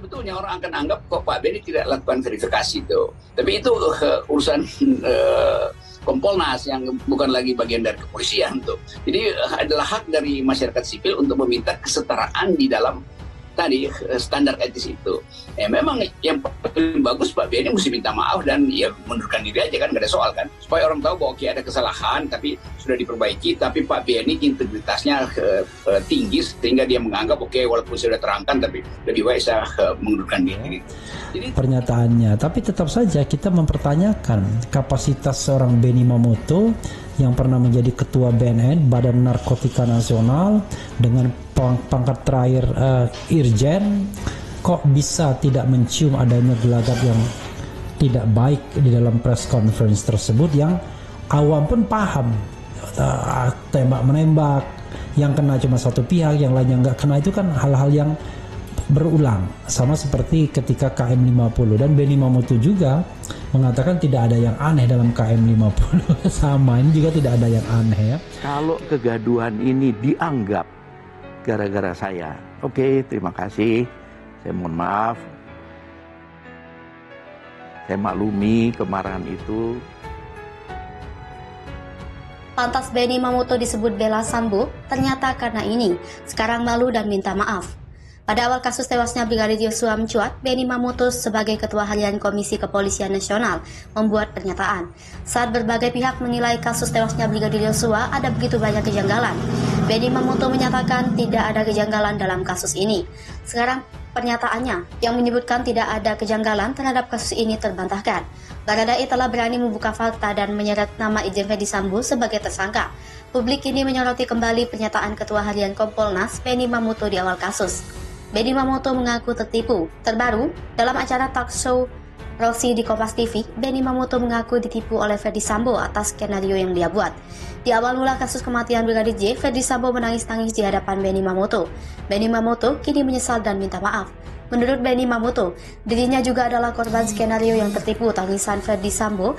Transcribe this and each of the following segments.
sebetulnya orang akan anggap kok Pak Beni tidak lakukan verifikasi itu. Tapi itu urusan Kompolnas yang bukan lagi bagian dari kepolisian tuh. Jadi adalah hak dari masyarakat sipil untuk meminta kesetaraan di dalam tadi standar etis itu. Memang yang paling bagus Pak Beni mesti minta maaf dan ya mundurkan diri aja kan, nggak ada soal kan. Supaya orang tahu bahwa oke ada kesalahan tapi sudah diperbaiki, tapi Pak Beni integritasnya tinggi sehingga dia menganggap oke walaupun sudah terangkan tapi lebih baik saya mengundurkan diri. Jadi pernyataannya, tapi tetap saja kita mempertanyakan kapasitas seorang Benny Mamoto yang pernah menjadi ketua BNN, Badan Narkotika Nasional, dengan pangkat terakhir Irjen, kok bisa tidak mencium adanya gelagat yang tidak baik di dalam press conference tersebut yang awam pun paham, tembak menembak, yang kena cuma satu pihak, yang lainnya nggak kena, itu kan hal-hal yang berulang, sama seperti ketika KM50. Dan Benny Mamoto juga mengatakan tidak ada yang aneh dalam KM50. Sama, ini juga tidak ada yang aneh ya. Kalau kegaduhan ini dianggap gara-gara saya, oke, terima kasih, saya mohon maaf, saya maklumi kemarahan itu. Pantas Benny Mamoto disebut bela Sambo, ternyata karena ini, sekarang malu dan minta maaf. Pada awal kasus tewasnya Brigadir Yosua mencuat, Benny Mamoto sebagai Ketua Harian Komisi Kepolisian Nasional membuat pernyataan. Saat berbagai pihak menilai kasus tewasnya Brigadir Yosua ada begitu banyak kejanggalan, Benny Mamoto menyatakan tidak ada kejanggalan dalam kasus ini. Sekarang pernyataannya yang menyebutkan tidak ada kejanggalan terhadap kasus ini terbantahkan. Baradae telah berani membuka fakta dan menyeret nama Irjen Verdi Sambo sebagai tersangka. Publik kini menyoroti kembali pernyataan Ketua Harian Kompolnas Benny Mamoto di awal kasus. Benny Mamoto mengaku tertipu. Terbaru, dalam acara talk show Rosi di Kompas TV, Benny Mamoto mengaku ditipu oleh Verdi Sambo atas skenario yang dia buat. Di awal mula kasus kematian Brigadir J, Verdi Sambo menangis-nangis di hadapan Benny Mamoto. Benny Mamoto kini menyesal dan minta maaf. Menurut Benny Mamoto, dirinya juga adalah korban skenario yang tertipu tangisan Verdi Sambo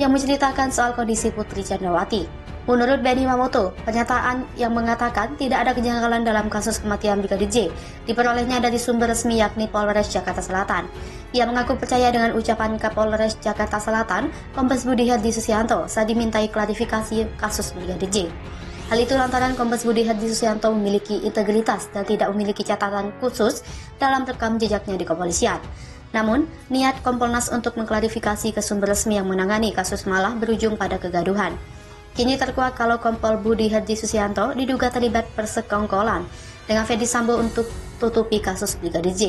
yang menceritakan soal kondisi Putri Chandrawati. Menurut Benny Mamoto, pernyataan yang mengatakan tidak ada kejanggalan dalam kasus kematian Brigadir J diperolehnya dari sumber resmi yakni Polres Jakarta Selatan. Ia mengaku percaya dengan ucapan Kapolres Jakarta Selatan, Kombes Budi Herdi Susianto, saat dimintai klarifikasi kasus Brigadir J. Hal itu lantaran Kombes Budi Herdi Susianto memiliki integritas dan tidak memiliki catatan khusus dalam rekam jejaknya di kepolisian. Namun, niat Kompolnas untuk mengklarifikasi ke sumber resmi yang menangani kasus malah berujung pada kegaduhan. Kini terkuak kalau Kompol Budi Herdi Susianto diduga terlibat persekongkolan dengan Verdi Sambo untuk tutupi kasus Brigadir J.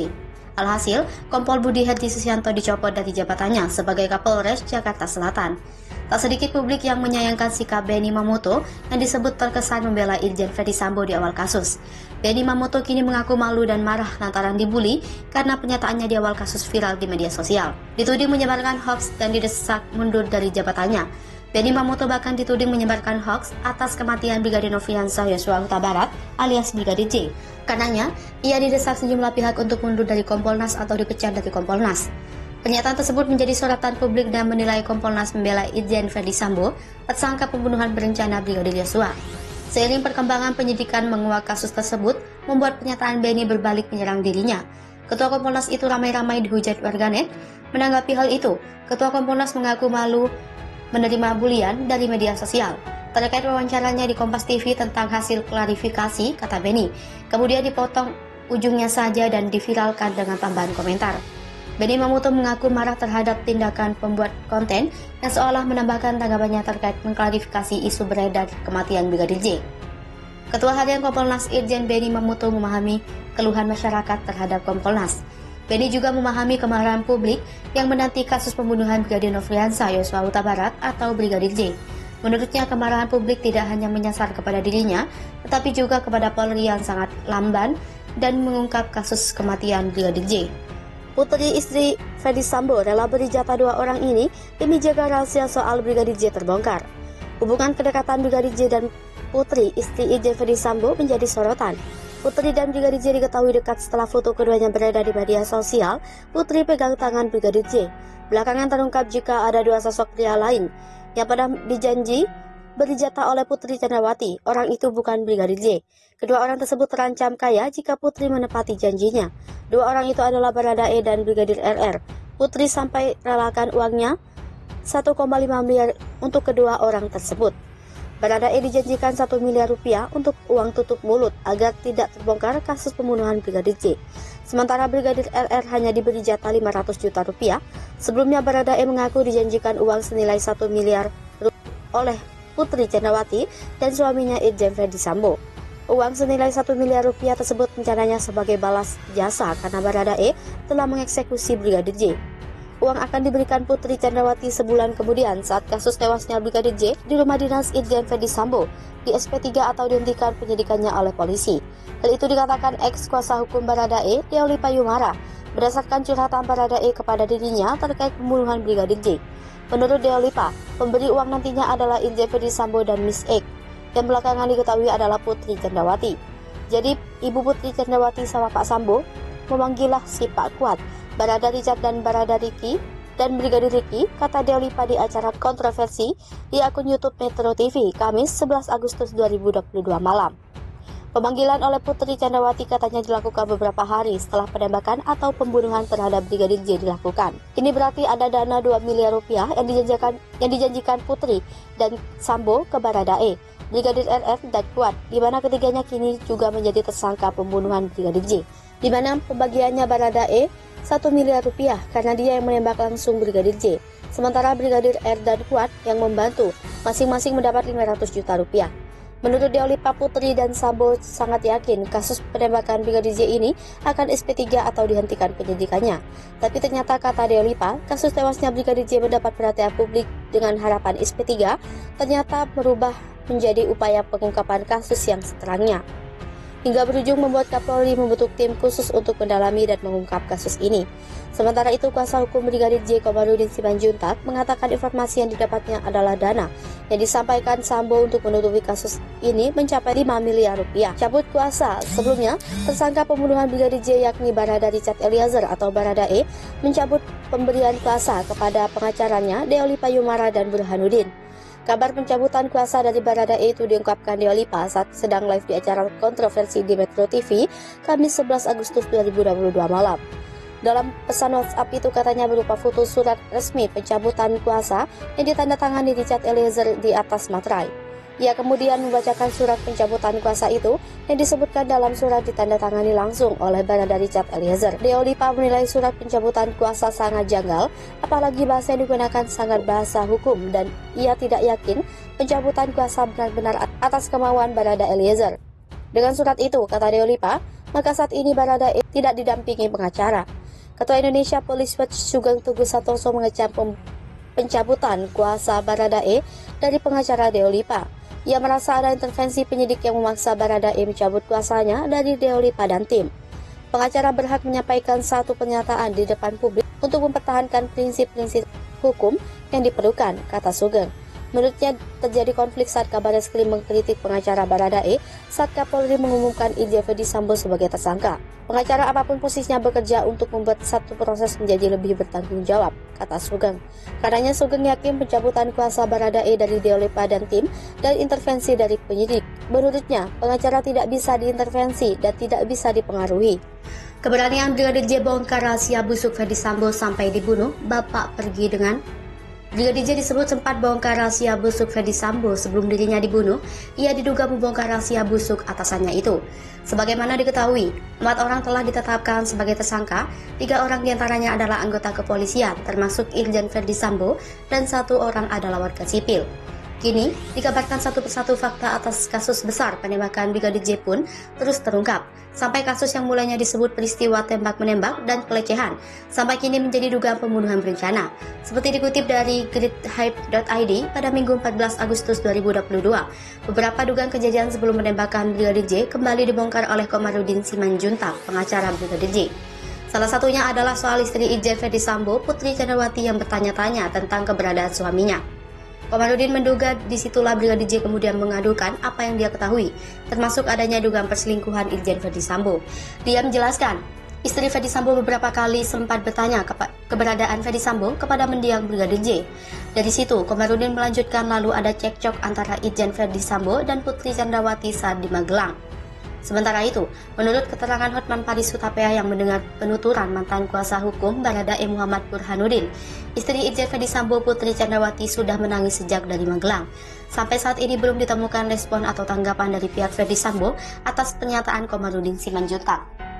Alhasil, Kompol Budi Herdi Susianto dicopot dari jabatannya sebagai Kapolres Jakarta Selatan. Tak sedikit publik yang menyayangkan sikap Benny Mamoto yang disebut terkesan membela Irjen Verdi Sambo di awal kasus. Benny Mamoto kini mengaku malu dan marah lantaran dibully karena pernyataannya di awal kasus viral di media sosial. Dituding menyebarkan hoaks dan didesak mundur dari jabatannya. Benny Mamoto bahkan dituding menyebarkan hoaks atas kematian Brigadir Nofriansah Yosua Huta Barat alias Brigadir J. Karenanya, ia didesak sejumlah pihak untuk mundur dari Kompolnas atau dipecat dari Kompolnas. Pernyataan tersebut menjadi sorotan publik dan menilai Kompolnas membela Irjen Verdi Sambo, tersangka pembunuhan berencana Brigadir Yosua. Seiring perkembangan penyidikan menguak kasus tersebut, membuat pernyataan Benny berbalik menyerang dirinya. Ketua Kompolnas itu ramai-ramai dihujat warganet. Menanggapi hal itu, Ketua Kompolnas mengaku malu menerima bulian dari media sosial. Terkait wawancaranya di Kompas TV tentang hasil klarifikasi, kata Benny, kemudian dipotong ujungnya saja dan diviralkan dengan tambahan komentar. Benny Mamoto mengaku marah terhadap tindakan pembuat konten yang seolah menambahkan tanggapannya terkait mengklarifikasi isu beredar kematian Brigadir J. Ketua Harian Kompolnas Irjen Benny Mamoto memahami keluhan masyarakat terhadap Kompolnas. Benny juga memahami kemarahan publik yang menanti kasus pembunuhan Brigadir Nofriansah Yosua Huta Barat atau Brigadir J. Menurutnya kemarahan publik tidak hanya menyasar kepada dirinya, tetapi juga kepada Polri yang sangat lamban dan mengungkap kasus kematian Brigadir J. Putri istri Verdi Sambo rela beri jatah 2 orang ini demi jaga rahasia soal Brigadir J terbongkar. Hubungan kedekatan Brigadir J dan Putri istri Irjen Verdi Sambo menjadi sorotan. Putri dan Brigadir J diketahui dekat setelah foto keduanya beredar di media sosial. Putri pegang tangan Brigadir J. Belakangan terungkap jika ada 2 sosok pria lain yang pada dijanji berjata oleh Putri Chandrawati. Orang itu bukan Brigadir J. Kedua orang tersebut terancam kaya jika Putri menepati janjinya. Dua orang itu adalah Baradae dan Brigadir RR. Putri sampai relakan uangnya 1,5 miliar untuk kedua orang tersebut. Baradae dijanjikan 1 miliar rupiah untuk uang tutup mulut agar tidak terbongkar kasus pembunuhan Brigadir J. Sementara Brigadir RR hanya diberi jatah 500 juta rupiah. Sebelumnya Baradae mengaku dijanjikan uang senilai 1 miliar rupiah oleh Putri Chandrawati dan suaminya Irjen Ferdy Sambo. Uang senilai 1 miliar rupiah tersebut rencananya sebagai balas jasa karena Baradae telah mengeksekusi Brigadir J. Uang akan diberikan Putri Chandrawati sebulan kemudian saat kasus tewasnya Brigadir J di rumah dinas Irjen Ferdy Sambo di SP3 atau dihentikan penyidikannya oleh polisi. Hal itu dikatakan ex kuasa hukum Baradae, Deoli Payumara, berdasarkan curhatan Baradae kepada dirinya terkait pembunuhan Brigadir J. Menurut Deolipa, pemberi uang nantinya adalah Irjen Ferdy Sambo dan Miss X, yang belakangan diketahui adalah Putri Chandrawati. Jadi, Ibu Putri Chandrawati sama Pak Sambo memanggilah si Pak Kuat, Barada Richard dan Barada Ricky, dan Brigadir Ricky, kata Deolipa di acara kontroversi di akun YouTube Metro TV, Kamis 11 Agustus 2022 malam. Pemanggilan oleh Putri Chandrawati katanya dilakukan beberapa hari setelah penembakan atau pembunuhan terhadap Brigadir J dilakukan. Ini berarti ada dana 2 miliar rupiah yang dijanjikan Putri dan Sambo ke Baradae, Brigadir RR dan Kuat, di mana ketiganya kini juga menjadi tersangka pembunuhan Brigadir J. Di mana pembagiannya Baradae 1 miliar rupiah karena dia yang menembak langsung Brigadir J. Sementara Brigadir R dan Kuat yang membantu masing-masing mendapat 500 juta rupiah. Menurut Deolipa, Putri dan Sambo sangat yakin kasus penembakan Brigadir J ini akan SP3 atau dihentikan penyidikannya. Tapi ternyata kata Deolipa, kasus tewasnya Brigadir J mendapat perhatian publik dengan harapan SP3 ternyata berubah menjadi upaya pengungkapan kasus yang seterangnya. Hingga berujung membuat Kapolri membentuk tim khusus untuk mendalami dan mengungkap kasus ini. Sementara itu, kuasa hukum Brigadir J Komarudin Simanjuntak mengatakan informasi yang didapatnya adalah dana yang disampaikan Sambo untuk menutupi kasus ini mencapai 5 miliar rupiah. Cabut kuasa, sebelumnya tersangka pembunuhan Brigadir J yakni Barada Richard Eliezer atau Baradae mencabut pemberian kuasa kepada pengacaranya Deoli Payumara dan Burhanuddin. Kabar pencabutan kuasa dari Baradae itu diungkapkan Deolipa saat sedang live di acara kontroversi di Metro TV, Kamis 11 Agustus 2022 malam. Dalam pesan WhatsApp itu katanya berupa foto surat resmi pencabutan kuasa yang ditandatangani Richard Eliezer di atas materai. Ia kemudian membacakan surat pencabutan kuasa itu yang disebutkan dalam surat ditandatangani langsung oleh Barada Richard Eliezer. Deolipa menilai surat pencabutan kuasa sangat janggal, apalagi bahasa yang digunakan sangat bahasa hukum dan ia tidak yakin pencabutan kuasa benar-benar atas kemauan Barada Eliezer. Dengan surat itu, kata Deolipa, maka saat ini Baradae tidak didampingi pengacara. Ketua Indonesia Police Watch Sugeng Teguh Santoso mengecam pencabutan kuasa Baradae dari pengacara Deolipa. Ia merasa ada intervensi penyidik yang memaksa Baradae mencabut kuasanya dari Deolipa dan tim. Pengacara berhak menyampaikan satu pernyataan di depan publik untuk mempertahankan prinsip-prinsip hukum yang diperlukan, kata Sugeng. Menurutnya terjadi konflik saat Kabarreskrim mengkritik pengacara Baradae saat Kapolri mengumumkan Irjen Ferdy Sambo sebagai tersangka. Pengacara apapun posisinya bekerja untuk membuat satu proses menjadi lebih bertanggung jawab, kata Sugeng. Karenanya Sugeng yakin pencabutan kuasa Baradae dari Deolipa dan tim dan intervensi dari penyidik. Menurutnya, pengacara tidak bisa diintervensi dan tidak bisa dipengaruhi. Keberanian Brigadir J bongkar rahasia busuk Ferdy Sambo sampai dibunuh, Bapak pergi dengan Brigadir J disebut sempat bongkar rahasia busuk Ferdy Sambo sebelum dirinya dibunuh. Ia diduga membongkar rahasia busuk atasannya itu. Sebagaimana diketahui, 4 orang telah ditetapkan sebagai tersangka, 3 orang diantaranya adalah anggota kepolisian, termasuk Irjen Ferdy Sambo, dan 1 orang adalah warga sipil. Kini, dikabarkan satu persatu fakta atas kasus besar penembakan Brigadir J pun terus terungkap, sampai kasus yang mulanya disebut peristiwa tembak-menembak dan pelecehan, sampai kini menjadi dugaan pembunuhan berencana. Seperti dikutip dari gridhype.id pada Minggu 14 Agustus 2022, beberapa dugaan kejadian sebelum menembakkan Brigadir J kembali dibongkar oleh Komarudin Simanjuntak, pengacara Brigadir J. Salah satunya adalah soal istri Irjen Ferdy Sambo, Putri Chandrawati yang bertanya-tanya tentang keberadaan suaminya. Komarudin menduga disitulah Brigadir J kemudian mengadukan apa yang dia ketahui, termasuk adanya dugaan perselingkuhan Irjen Ferdy Sambo. Dia menjelaskan, Istri Ferdi Sambo beberapa kali sempat bertanya keberadaan Ferdi Sambo kepada mendiang Brigadir J. Dari situ, Komarudin melanjutkan lalu ada cekcok antara Irjen Ferdi Sambo dan Putri Candrawati saat di Magelang. Sementara itu, menurut keterangan Hotman Paris Hutapea yang mendengar penuturan mantan kuasa hukum Baradae Muhammad Burhanuddin, istri Irjen Ferdi Sambo Putri Candrawati sudah menangis sejak dari Magelang. Sampai saat ini belum ditemukan respon atau tanggapan dari pihak Ferdi Sambo atas pernyataan Komarudin Simanjuntak.